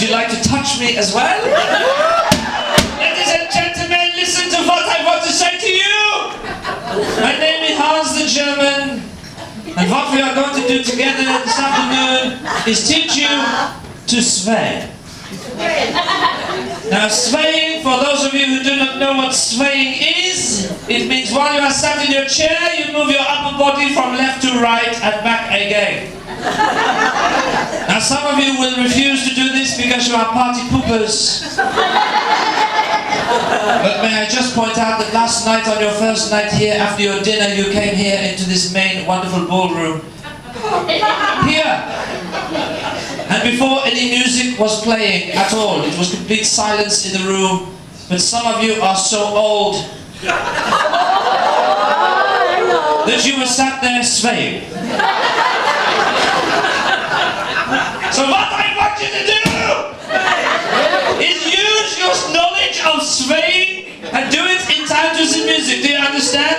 Would you like to touch me as well? Ladies and gentlemen, listen to what I want to say to you. My name is Hans the German, and what we are going to do together this afternoon is teach you to sway. Now, swaying, for those of you who do not know what swaying is, it means while you are sat in your chair, you move your upper body from left to right and back again. Now, some of you will refuse to do this because you are party poopers. But may I just point out that last night, on your first night here, after your dinner, you came here into this main wonderful ballroom. Here. And before any music was playing at all, it was complete silence in the room. But some of you are so old that you were sat there swaying. So what I want you to do is use your knowledge of swaying and do it in time to the music. Do you understand?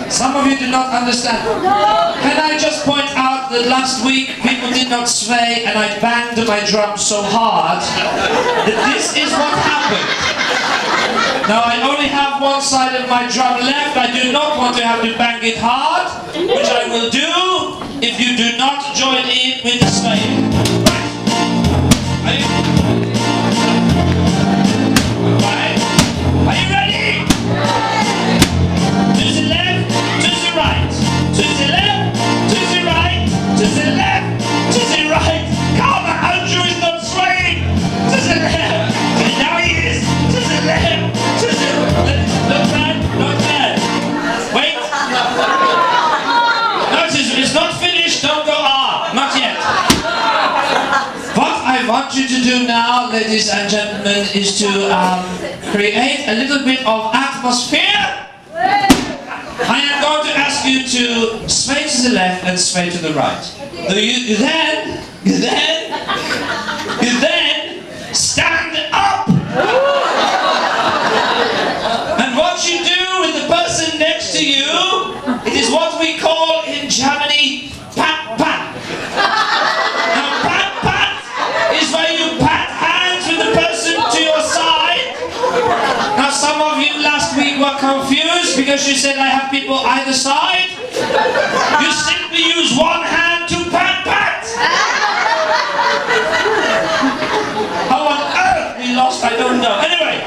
Some of you do not understand. Can I just point out that last week people did not sway and I banged my drum so hard that this is what happened. Now I only have one side of my drum left. I do not want to have to bang it hard, which I will do if you do not join in with the swaying. Right. Are you ready? To the left, to the right. To the left, to the right. To the left, to the right. Come on, Andrew is not swaying. To the left. Now he is. To the left. To the left. Not bad, not bad. Wait. No, it's not finished. Don't go not yet. What I want you to do now, ladies and gentlemen, is to create a little bit of atmosphere. I am going to ask you to sway to the left and sway to the right. You then stand up. And what you do with the person next to you, it is what we call in Germany pat pat. Now pat pat is where you pat hands with the person to your side. Now some of you last week were confused because you said I have people either side. You simply use one hand to pat pat. How on earth we lost, I don't know. Anyway.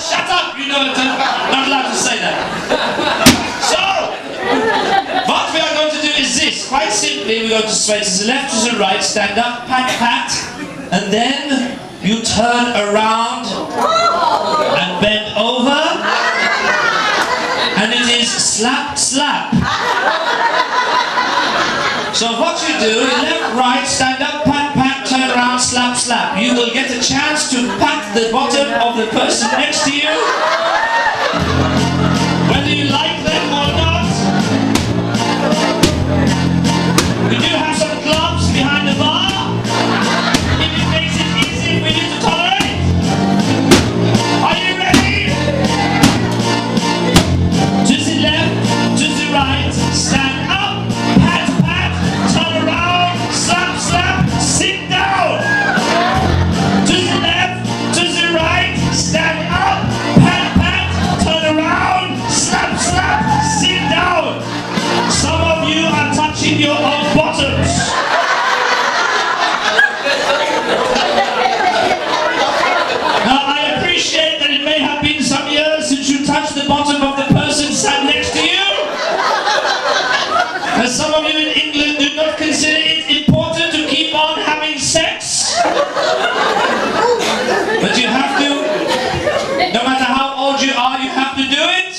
Shut up, you know, not allowed to say that. So, what we are going to do is this. Quite simply, we're going to sway to the left, to the right, stand up, pat pat, and then you turn around and bend over, and it is slap, slap. So what you do, left, right, stand up, pat, pat, turn around, slap, slap. You will get a chance to pat the bottom of the person next to you, whether you like them or not. We do have some clubs behind the bar. If it makes it easy for you to tolerate. Are you ready? To the left, to the right, stand up, pat, pat, turn around, slap, slap, sit down. To the left, to the right, stand up, pat, pat, turn around, slap, slap, sit down. Some of you are touching your own bottoms. Now I appreciate that it may have been some years since you touched the bottom of the person sat next to you. And some of you in England do not consider it important to keep on having sex. But you have to. No matter how old you are, you have to do it.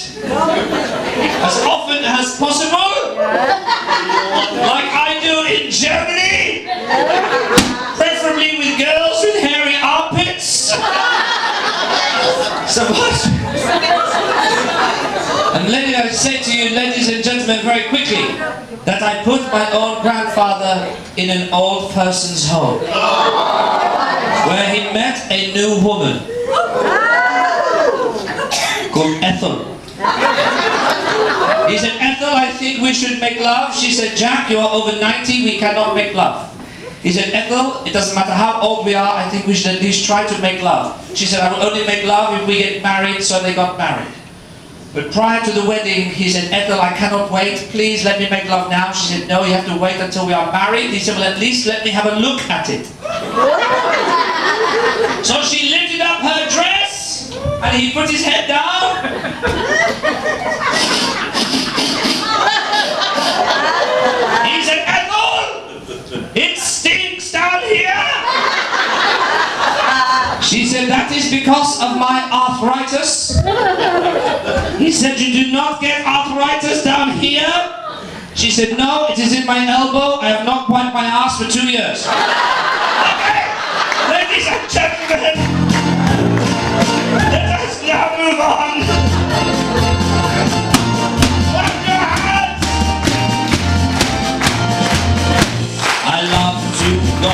As often as possible. Like I do in Germany. Preferably with girls with hairy armpits. So what? And I say to you, ladies and gentlemen, very quickly, that I put my own grandfather in an old person's home, where he met a new woman called Ethel. He said, Ethel, I think we should make love. She said, Jack, you are over 90, we cannot make love. He said, Ethel, it doesn't matter how old we are, I think we should at least try to make love. She said, I will only make love if we get married, so they got married. But prior to the wedding, he said, Ethel, I cannot wait, please let me make love now. She said, no, you have to wait until we are married. He said, well, at least let me have a look at it. So she lifted up her dress, and he put his head down. He said, Ethel, it stinks down here. She said, that is because of my arthritis. He said, you do not get arthritis down here. She said, no, it is in my elbow. I have not wiped my ass for 2 years. Okay, ladies and gentlemen, let us now move on. Clap your hands. I love to go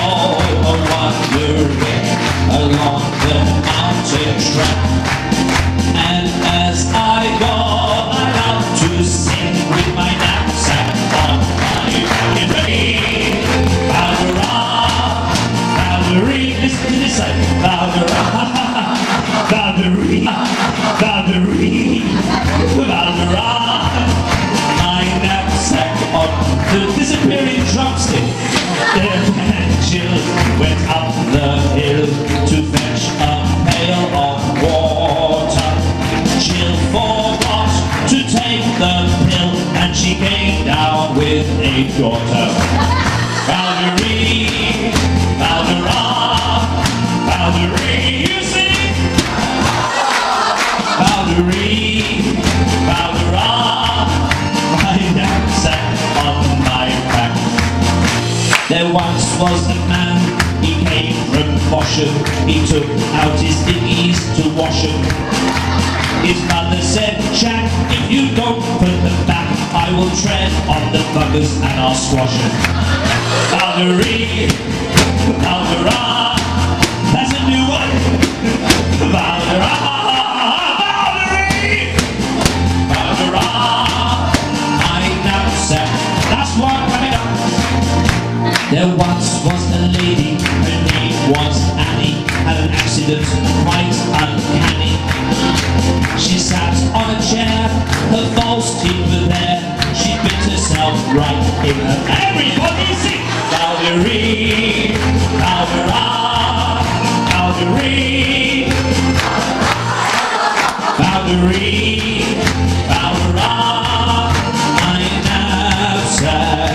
a-wandering along the mountain track, and as I go, I love to sing with my knapsack on my back. Ready? Bowdera, Bowdery, listen to this side. Bowdera, Bowdery, Bowdery, Bowdera. My knapsack on the disappearing drumstick. Their angels went up the hill to fetch a pail of water. Jill forgot to take the pill, and she came down with a daughter. Bowdery, Bowdera, Bowdery, you sing. Bowdery, Bowdera, my knapsack on my back. There once was a man, he came from Bosham. He took out his dinghies to wash 'em. His mother said, Jack, if you don't put them back, I will tread on the buggers and I'll squash 'em. Bowdery, Bowdera, that's a new one. Bowdera, Bowdery, Bowdera, my knapsack, that's one coming up. There once was a lady, her name was Annie, had an accident quite uncanny. She sat on a chair, her false teeth were there, she bit herself right in her. Everybody sing! Bowdery, Bowdera, Bowdery, Bowdery, Bowdera, my knapsack